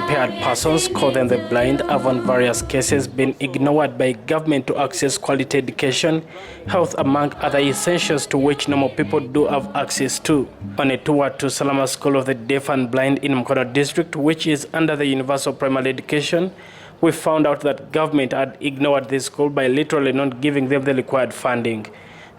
impaired persons, call them the blind, have in various cases been ignored by government to access quality education, health among other essentials to which normal people do have access to. On a tour to Salama School of the Deaf and Blind in Mkono District, which is under the Universal Primary Education, we found out that government had ignored this school by literally not giving them the required funding.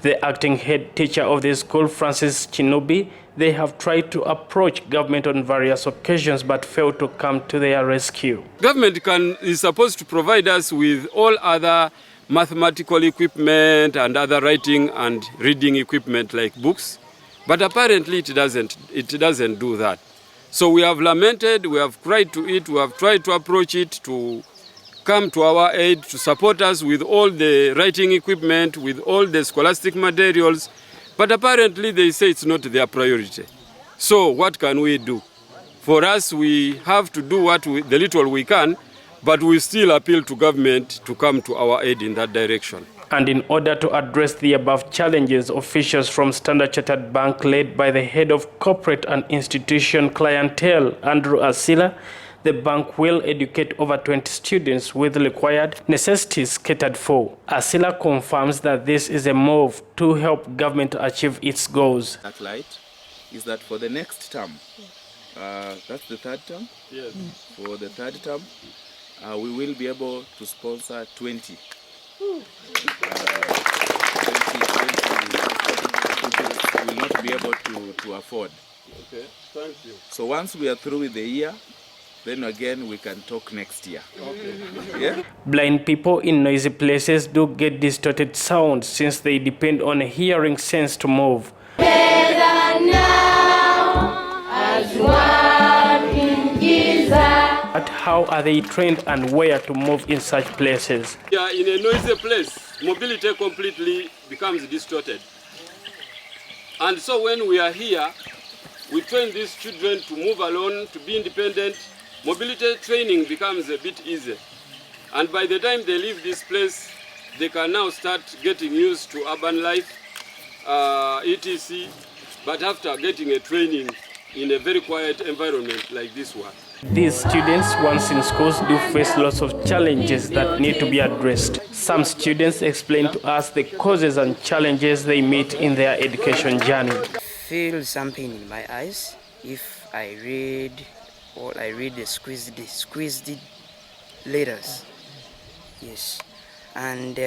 The acting head teacher of the school, Francis Chinubi, they have tried to approach government on various occasions but failed to come to their rescue. Government is supposed to provide us with all other mathematical equipment and other writing and reading equipment like books, but apparently it doesn't do that. So we have lamented, we have cried to it, we have tried to approach it to come to our aid, to support us with all the writing equipment, with all the scholastic materials, but apparently they say it's not their priority. So what can we do? For us, we have to do the little we can, but we still appeal to government to come to our aid in that direction. And in order to address the above challenges, officials from Standard Chartered Bank, led by the head of corporate and institution clientele, Andrew Asila, the bank will educate over 20 students with required necessities catered for. Asila confirms that this is a move to help government achieve its goals. That light is that for the next term, that's the third term? Yes. For the third term, we will be able to sponsor 20. 20 we will not be able to afford. Okay, thank you. So once we are through with the year, then again we can talk next year. Okay. Yeah? Blind people in noisy places do get distorted sounds since they depend on a hearing sense to move. But how are they trained and where to move in such places? Yeah, in a noisy place, mobility completely becomes distorted. And so when we are here, we train these children to move alone, to be independent. Mobility training becomes a bit easier. And by the time they leave this place, they can now start getting used to urban life, etc. But after getting a training in a very quiet environment like this one. These students, once in schools, do face lots of challenges that need to be addressed. Some students explain to us the causes and challenges they meet in their education journey. I feel something in my eyes if I read the squeezed letters. Yes. And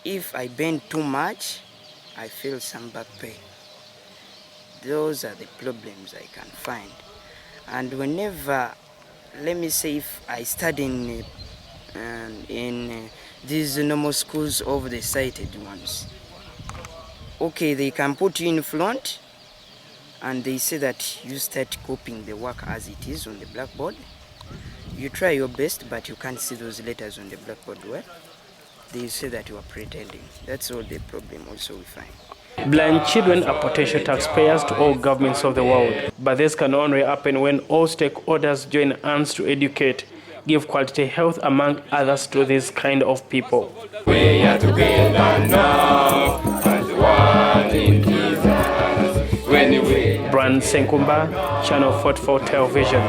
if I bend too much, I feel some back pain. Those are the problems I can find. And whenever, let me say, if I study in these normal schools of the sighted ones, okay, they can put you in front and they say that you start copying the work as it is on the blackboard. You try your best, but you can't see those letters on the blackboard well. They say that you are pretending. That's all the problem also we find. Blind children are potential taxpayers to all governments of the world, but this can only happen when all stakeholders join hands to educate, give quality health among others to this kind of people. We are together now as one in Jesus. When we Brand Senkumba, Channel 44 Television.